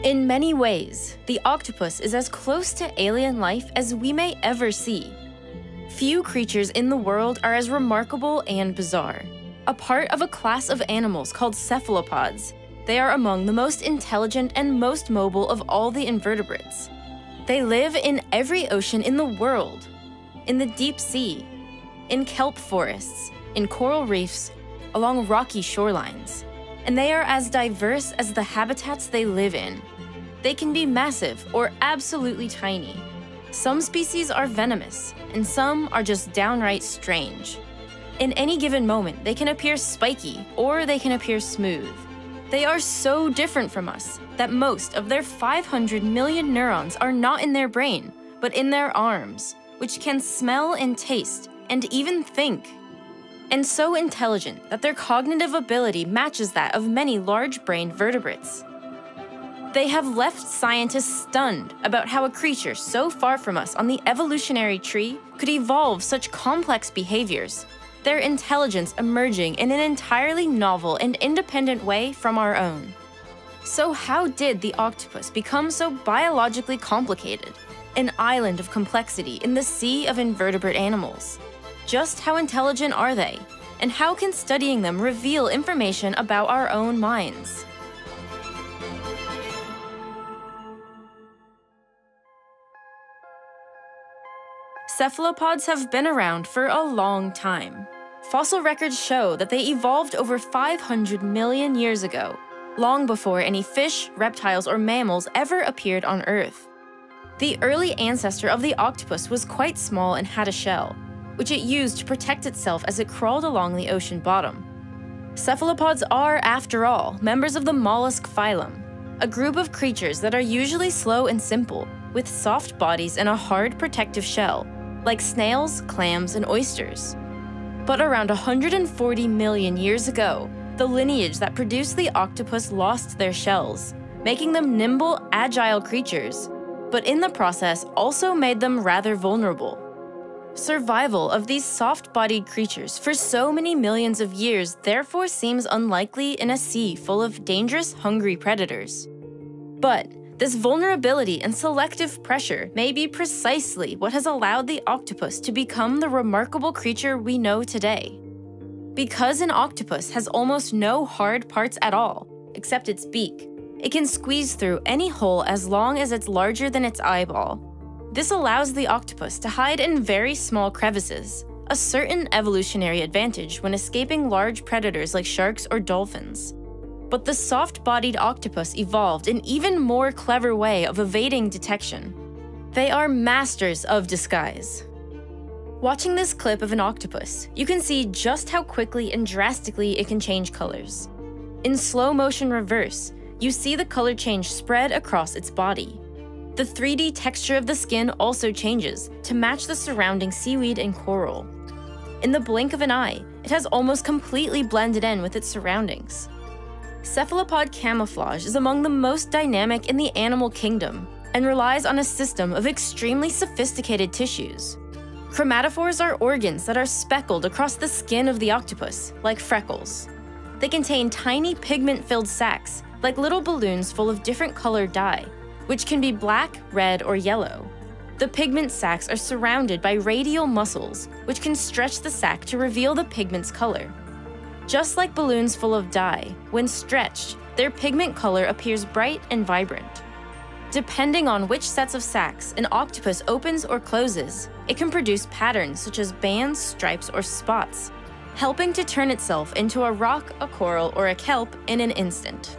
In many ways, the octopus is as close to alien life as we may ever see. Few creatures in the world are as remarkable and bizarre. A part of a class of animals called cephalopods, they are among the most intelligent and most mobile of all the invertebrates. They live in every ocean in the world, in the deep sea, in kelp forests, in coral reefs, along rocky shorelines, and they are as diverse as the habitats they live in. They can be massive or absolutely tiny. Some species are venomous, and some are just downright strange. In any given moment, they can appear spiky or they can appear smooth. They are so different from us that most of their 500 million neurons are not in their brain, but in their arms, which can smell and taste and even think. And so intelligent that their cognitive ability matches that of many large-brained vertebrates. They have left scientists stunned about how a creature so far from us on the evolutionary tree could evolve such complex behaviors, their intelligence emerging in an entirely novel and independent way from our own. So how did the octopus become so biologically complicated? An island of complexity in the sea of invertebrate animals. Just how intelligent are they? And how can studying them reveal information about our own minds? Cephalopods have been around for a long time. Fossil records show that they evolved over 500 million years ago, long before any fish, reptiles, or mammals ever appeared on Earth. The early ancestor of the octopus was quite small and had a shell, which it used to protect itself as it crawled along the ocean bottom. Cephalopods are, after all, members of the mollusk phylum, a group of creatures that are usually slow and simple, with soft bodies and a hard protective shell, like snails, clams, and oysters. But around 140 million years ago, the lineage that produced the octopus lost their shells, making them nimble, agile creatures, but in the process also made them rather vulnerable. Survival of these soft-bodied creatures for so many millions of years therefore seems unlikely in a sea full of dangerous, hungry predators. But this vulnerability and selective pressure may be precisely what has allowed the octopus to become the remarkable creature we know today. Because an octopus has almost no hard parts at all, except its beak, it can squeeze through any hole as long as it's larger than its eyeball. This allows the octopus to hide in very small crevices, a certain evolutionary advantage when escaping large predators like sharks or dolphins. But the soft-bodied octopus evolved an even more clever way of evading detection. They are masters of disguise. Watching this clip of an octopus, you can see just how quickly and drastically it can change colors. In slow-motion reverse, you see the color change spread across its body. The 3D texture of the skin also changes to match the surrounding seaweed and coral. In the blink of an eye, it has almost completely blended in with its surroundings. Cephalopod camouflage is among the most dynamic in the animal kingdom and relies on a system of extremely sophisticated tissues. Chromatophores are organs that are speckled across the skin of the octopus, like freckles. They contain tiny pigment-filled sacs, like little balloons full of different colored dye, which can be black, red, or yellow. The pigment sacs are surrounded by radial muscles, which can stretch the sac to reveal the pigment's color. Just like balloons full of dye, when stretched, their pigment color appears bright and vibrant. Depending on which sets of sacs an octopus opens or closes, it can produce patterns such as bands, stripes, or spots, helping to turn itself into a rock, a coral, or a kelp in an instant.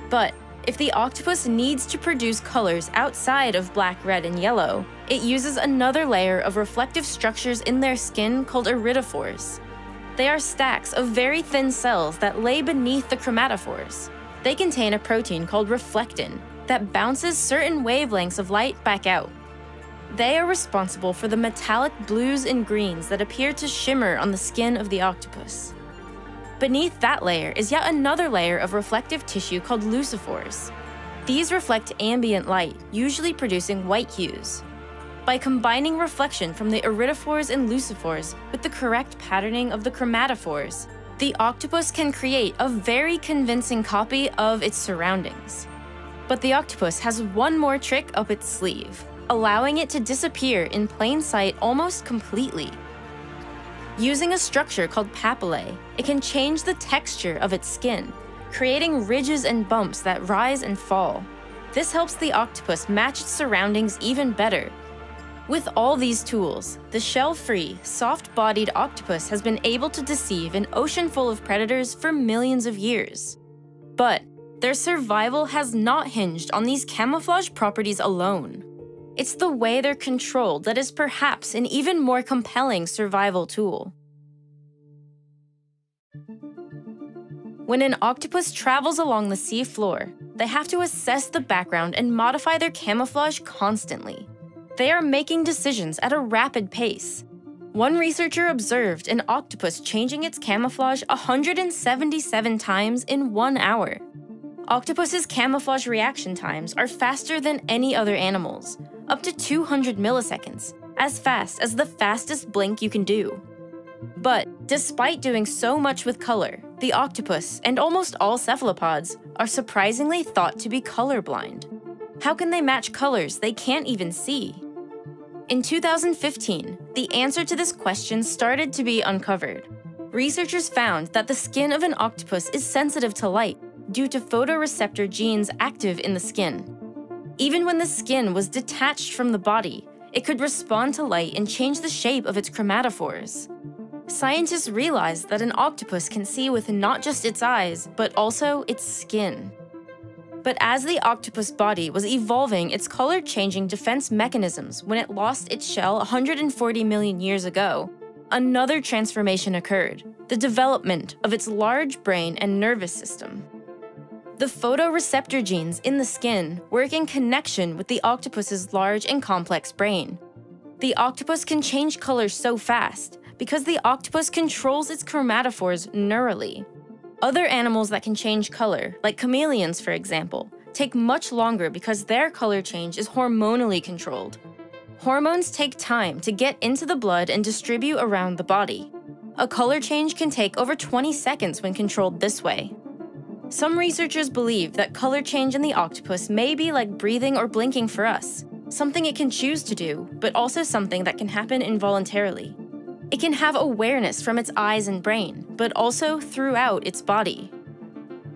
But if the octopus needs to produce colors outside of black, red, and yellow, it uses another layer of reflective structures in their skin called iridophores. They are stacks of very thin cells that lay beneath the chromatophores. They contain a protein called reflectin that bounces certain wavelengths of light back out. They are responsible for the metallic blues and greens that appear to shimmer on the skin of the octopus. Beneath that layer is yet another layer of reflective tissue called lucifores. These reflect ambient light, usually producing white hues. By combining reflection from the iridophores and lucifores with the correct patterning of the chromatophores, the octopus can create a very convincing copy of its surroundings. But the octopus has one more trick up its sleeve, allowing it to disappear in plain sight almost completely. Using a structure called papillae, it can change the texture of its skin, creating ridges and bumps that rise and fall. This helps the octopus match its surroundings even better. With all these tools, the shell-free, soft-bodied octopus has been able to deceive an ocean full of predators for millions of years. But their survival has not hinged on these camouflage properties alone. It's the way they're controlled that is perhaps an even more compelling survival tool. When an octopus travels along the sea floor, they have to assess the background and modify their camouflage constantly. They are making decisions at a rapid pace. One researcher observed an octopus changing its camouflage 177 times in 1 hour. Octopus's camouflage reaction times are faster than any other animal's, up to 200 milliseconds, as fast as the fastest blink you can do. But despite doing so much with color, the octopus and almost all cephalopods are surprisingly thought to be colorblind. How can they match colors they can't even see? In 2015, the answer to this question started to be uncovered. Researchers found that the skin of an octopus is sensitive to light due to photoreceptor genes active in the skin. Even when the skin was detached from the body, it could respond to light and change the shape of its chromatophores. Scientists realized that an octopus can see with not just its eyes, but also its skin. But as the octopus body was evolving its color-changing defense mechanisms when it lost its shell 140 million years ago, another transformation occurred: the development of its large brain and nervous system. The photoreceptor genes in the skin work in connection with the octopus's large and complex brain. The octopus can change color so fast because the octopus controls its chromatophores neurally. Other animals that can change color, like chameleons for example, take much longer because their color change is hormonally controlled. Hormones take time to get into the blood and distribute around the body. A color change can take over 20 seconds when controlled this way. Some researchers believe that color change in the octopus may be like breathing or blinking for us, something it can choose to do, but also something that can happen involuntarily. It can have awareness from its eyes and brain, but also throughout its body.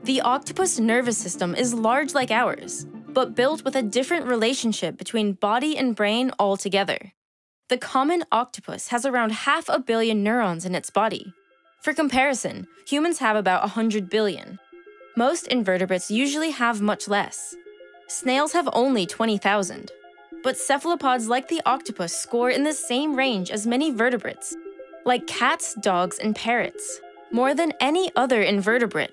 The octopus nervous system is large like ours, but built with a different relationship between body and brain altogether. The common octopus has around 500 million neurons in its body. For comparison, humans have about 100 billion. Most invertebrates usually have much less. Snails have only 20,000. But cephalopods like the octopus score in the same range as many vertebrates, like cats, dogs, and parrots, more than any other invertebrate.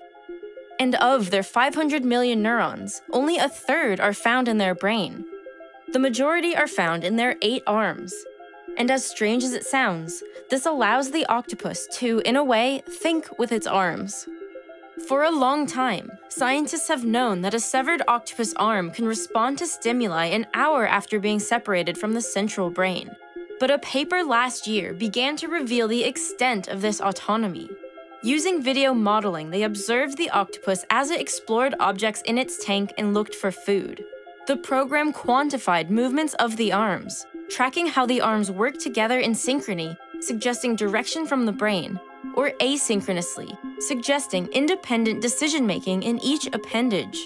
And of their 500 million neurons, only a third are found in their brain. The majority are found in their 8 arms. And as strange as it sounds, this allows the octopus to, in a way, think with its arms. For a long time, scientists have known that a severed octopus arm can respond to stimuli an hour after being separated from the central brain. But a paper last year began to reveal the extent of this autonomy. Using video modeling, they observed the octopus as it explored objects in its tank and looked for food. The program quantified movements of the arms, tracking how the arms work together in synchrony, suggesting direction from the brain, or asynchronously, suggesting independent decision-making in each appendage.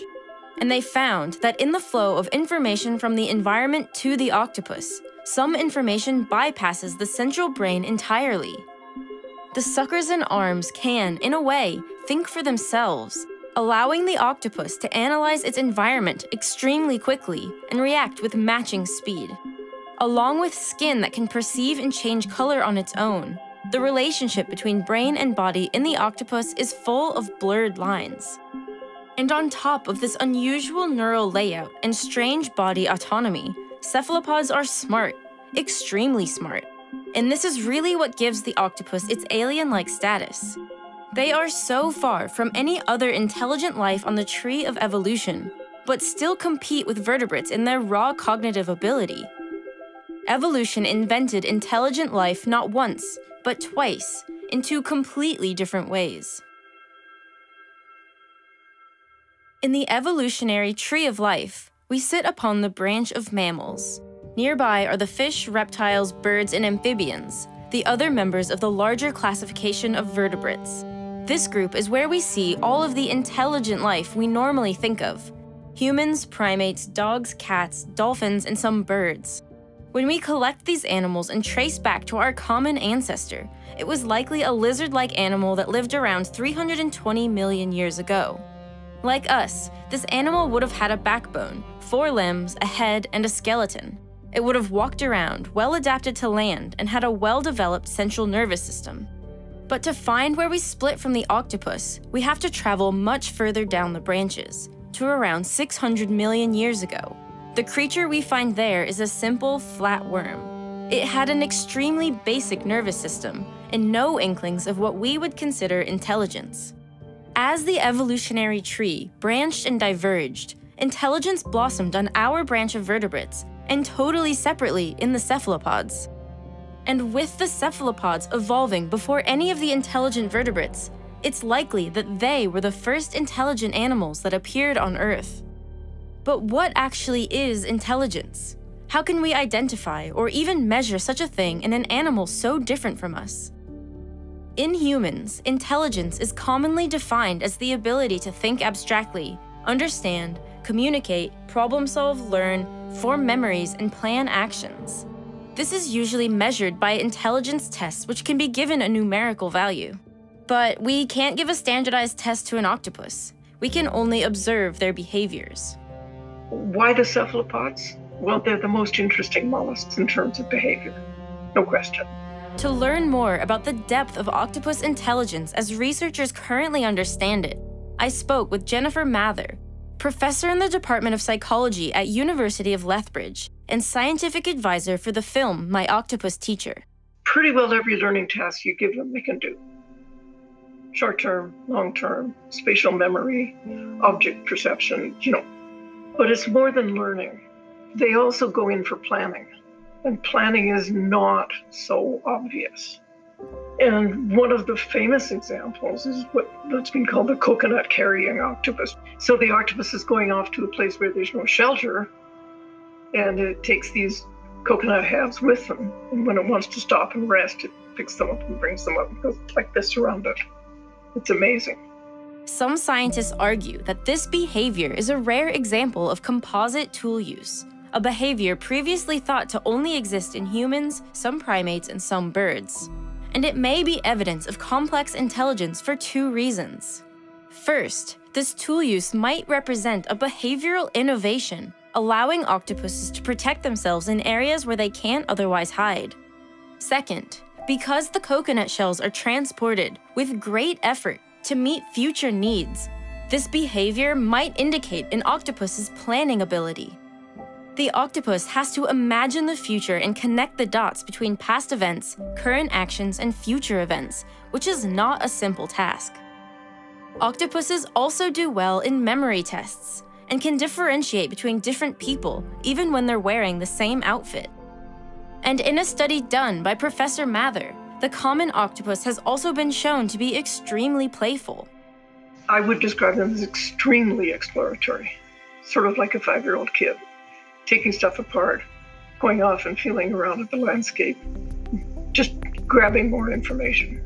And they found that in the flow of information from the environment to the octopus, some information bypasses the central brain entirely. The suckers and arms can, in a way, think for themselves, allowing the octopus to analyze its environment extremely quickly and react with matching speed. Along with skin that can perceive and change color on its own, the relationship between brain and body in the octopus is full of blurred lines. And on top of this unusual neural layout and strange body autonomy, cephalopods are smart, extremely smart. And this is really what gives the octopus its alien-like status. They are so far from any other intelligent life on the tree of evolution, but still compete with vertebrates in their raw cognitive ability. Evolution invented intelligent life not once, but twice, in 2 completely different ways. In the evolutionary tree of life, we sit upon the branch of mammals. Nearby are the fish, reptiles, birds, and amphibians, the other members of the larger classification of vertebrates. This group is where we see all of the intelligent life we normally think of: humans, primates, dogs, cats, dolphins, and some birds. When we collect these animals and trace back to our common ancestor, it was likely a lizard-like animal that lived around 320 million years ago. Like us, this animal would have had a backbone, 4 limbs, a head, and a skeleton. It would have walked around, well adapted to land, and had a well-developed central nervous system. But to find where we split from the octopus, we have to travel much further down the branches, to around 600 million years ago. The creature we find there is a simple, flat worm. It had an extremely basic nervous system, and no inklings of what we would consider intelligence. As the evolutionary tree branched and diverged, intelligence blossomed on our branch of vertebrates, and totally separately in the cephalopods. And with the cephalopods evolving before any of the intelligent vertebrates, it's likely that they were the first intelligent animals that appeared on Earth. But what actually is intelligence? How can we identify or even measure such a thing in an animal so different from us? In humans, intelligence is commonly defined as the ability to think abstractly, understand, communicate, problem-solve, learn, form memories, and plan actions. This is usually measured by intelligence tests which can be given a numerical value. But we can't give a standardized test to an octopus. We can only observe their behaviors. Why the cephalopods? Well, they're the most interesting mollusks in terms of behavior. No question. To learn more about the depth of octopus intelligence as researchers currently understand it, I spoke with Jennifer Mather, professor in the Department of Psychology at University of Lethbridge and scientific advisor for the film My Octopus Teacher. Pretty well every learning task you give them, they can do. Short-term, long-term, spatial memory, object perception, But it's more than learning. They also go in for planning. And planning is not so obvious. And one of the famous examples is what's been called the coconut carrying octopus. So the octopus is going off to a place where there's no shelter, and it takes these coconut halves with them. And when it wants to stop and rest, it picks them up and brings them up and goes like this around it. It's amazing. Some scientists argue that this behavior is a rare example of composite tool use, a behavior previously thought to only exist in humans, some primates, and some birds. And it may be evidence of complex intelligence for 2 reasons. First, this tool use might represent a behavioral innovation, allowing octopuses to protect themselves in areas where they can't otherwise hide. Second, because the coconut shells are transported with great effort to meet future needs, this behavior might indicate an octopus's planning ability. The octopus has to imagine the future and connect the dots between past events, current actions, and future events, which is not a simple task. Octopuses also do well in memory tests and can differentiate between different people even when they're wearing the same outfit. And in a study done by Professor Mather, the common octopus has also been shown to be extremely playful. I would describe them as extremely exploratory, sort of like a 5-year-old kid, taking stuff apart, going off and feeling around at the landscape, just grabbing more information.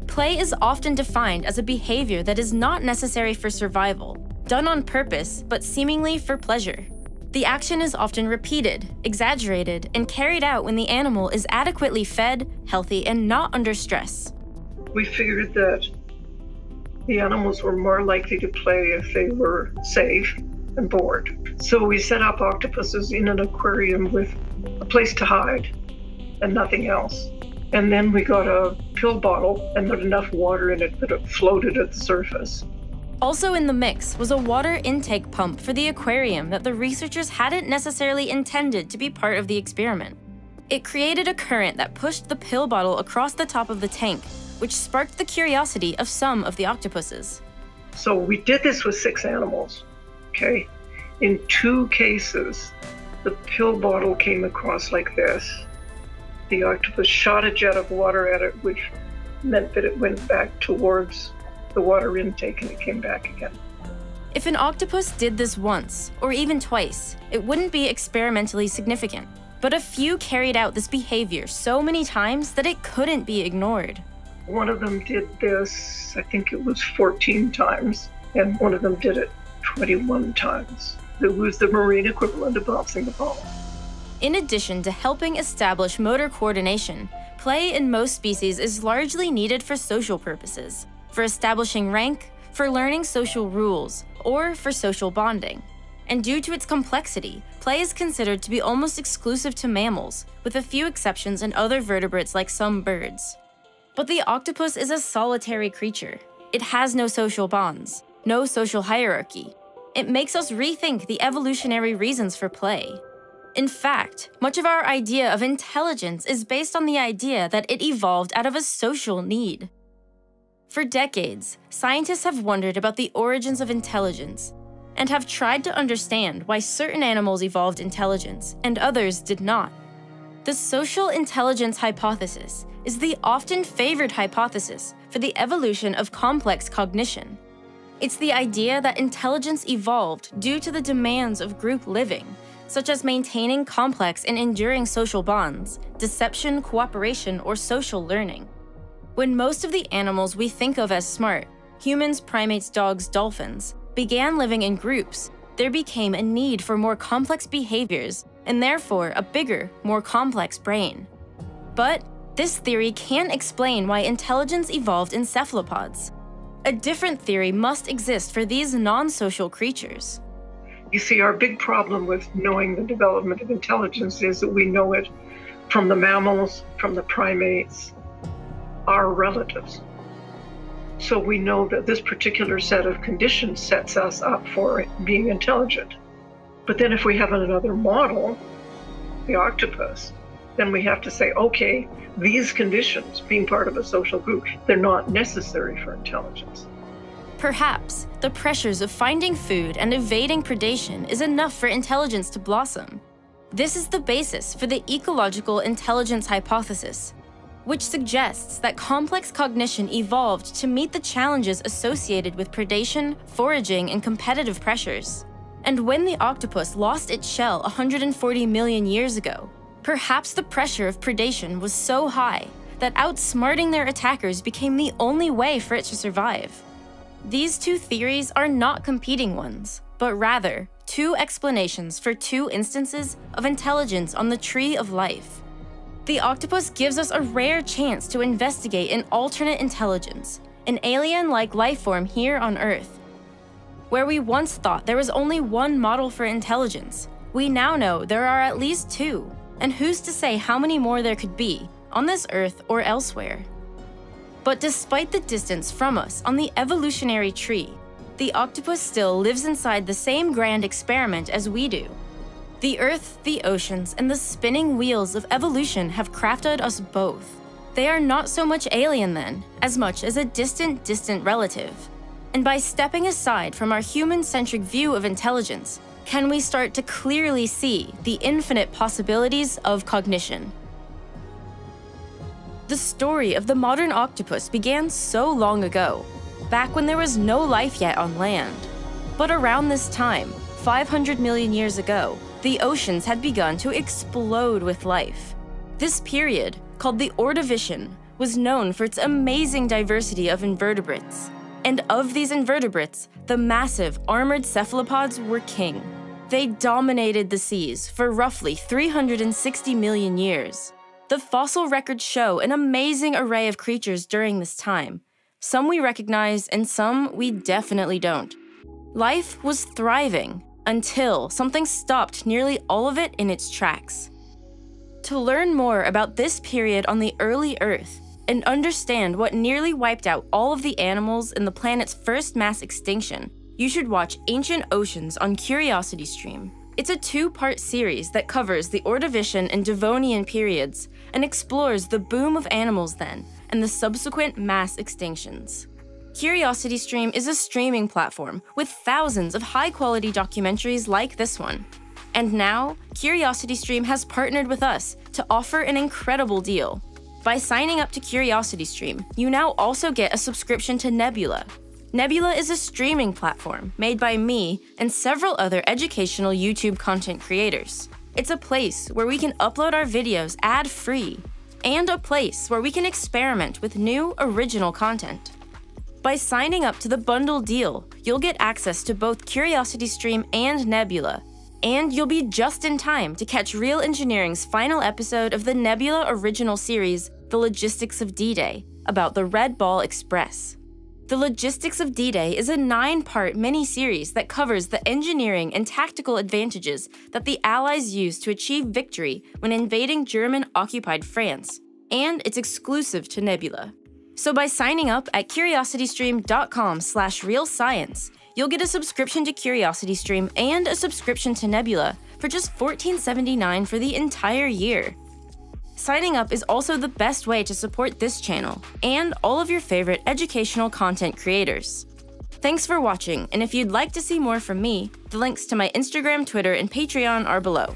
Play is often defined as a behavior that is not necessary for survival, done on purpose, but seemingly for pleasure. The action is often repeated, exaggerated, and carried out when the animal is adequately fed, healthy, and not under stress. We figured that the animals were more likely to play if they were safe and bored. So we set up octopuses in an aquarium with a place to hide and nothing else. And then we got a pill bottle and put enough water in it that it floated at the surface. Also in the mix was a water intake pump for the aquarium that the researchers hadn't necessarily intended to be part of the experiment. It created a current that pushed the pill bottle across the top of the tank, which sparked the curiosity of some of the octopuses. So we did this with 6 animals, okay? In 2 cases, the pill bottle came across like this. The octopus shot a jet of water at it, which meant that it went back towards the water intake and it came back again. If an octopus did this once, or even twice, it wouldn't be experimentally significant. But a few carried out this behavior so many times that it couldn't be ignored. One of them did this, I think it was 14 times, and one of them did it 21 times. It was the marine equivalent of bouncing the ball. In addition to helping establish motor coordination, play in most species is largely needed for social purposes, for establishing rank, for learning social rules, or for social bonding. And due to its complexity, play is considered to be almost exclusive to mammals, with a few exceptions in other vertebrates like some birds. But the octopus is a solitary creature. It has no social bonds, no social hierarchy. It makes us rethink the evolutionary reasons for play. In fact, much of our idea of intelligence is based on the idea that it evolved out of a social need. For decades, scientists have wondered about the origins of intelligence and have tried to understand why certain animals evolved intelligence and others did not. The social intelligence hypothesis is the often favored hypothesis for the evolution of complex cognition. It's the idea that intelligence evolved due to the demands of group living, such as maintaining complex and enduring social bonds, deception, cooperation, or social learning. When most of the animals we think of as smart, humans, primates, dogs, dolphins, began living in groups, there became a need for more complex behaviors and therefore a bigger, more complex brain. But this theory can't explain why intelligence evolved in cephalopods. A different theory must exist for these non-social creatures. You see, our big problem with knowing the development of intelligence is that we know it from the mammals, from the primates, our relatives. So we know that this particular set of conditions sets us up for being intelligent. But then if we have another model, the octopus, then we have to say, okay, these conditions, being part of a social group, they're not necessary for intelligence. Perhaps the pressures of finding food and evading predation is enough for intelligence to blossom. This is the basis for the ecological intelligence hypothesis, which suggests that complex cognition evolved to meet the challenges associated with predation, foraging, and competitive pressures. And when the octopus lost its shell 140 million years ago, perhaps the pressure of predation was so high that outsmarting their attackers became the only way for it to survive. These two theories are not competing ones, but rather two explanations for two instances of intelligence on the tree of life. The octopus gives us a rare chance to investigate an alternate intelligence, an alien-like life form here on Earth. Where we once thought there was only one model for intelligence, we now know there are at least two, and who's to say how many more there could be, on this Earth or elsewhere. But despite the distance from us on the evolutionary tree, the octopus still lives inside the same grand experiment as we do. The Earth, the oceans, and the spinning wheels of evolution have crafted us both. They are not so much alien then, as much as a distant relative. And by stepping aside from our human-centric view of intelligence, can we start to clearly see the infinite possibilities of cognition. The story of the modern octopus began so long ago, back when there was no life yet on land. But around this time, 500 million years ago, the oceans had begun to explode with life. This period, called the Ordovician, was known for its amazing diversity of invertebrates. And of these invertebrates, the massive, armored cephalopods were king. They dominated the seas for roughly 360 million years. The fossil records show an amazing array of creatures during this time. Some we recognize and some we definitely don't. Life was thriving until something stopped nearly all of it in its tracks. To learn more about this period on the early Earth and understand what nearly wiped out all of the animals in the planet's first mass extinction, you should watch Ancient Oceans on CuriosityStream. It's a two-part series that covers the Ordovician and Devonian periods and explores the boom of animals then and the subsequent mass extinctions. CuriosityStream is a streaming platform with thousands of high-quality documentaries like this one. And now, CuriosityStream has partnered with us to offer an incredible deal. By signing up to CuriosityStream, you now also get a subscription to Nebula. Nebula is a streaming platform made by me and several other educational YouTube content creators. It's a place where we can upload our videos ad-free, and a place where we can experiment with new, original content. By signing up to the bundle deal, you'll get access to both CuriosityStream and Nebula, and you'll be just in time to catch Real Engineering's final episode of the Nebula original series, The Logistics of D-Day, about the Red Ball Express. The Logistics of D-Day is a 9-part mini-series that covers the engineering and tactical advantages that the Allies used to achieve victory when invading German-occupied France, and it's exclusive to Nebula. So by signing up at curiositystream.com/realscience, you'll get a subscription to CuriosityStream and a subscription to Nebula for just $14.79 for the entire year. Signing up is also the best way to support this channel and all of your favorite educational content creators. Thanks for watching, and if you'd like to see more from me, the links to my Instagram, Twitter, and Patreon are below.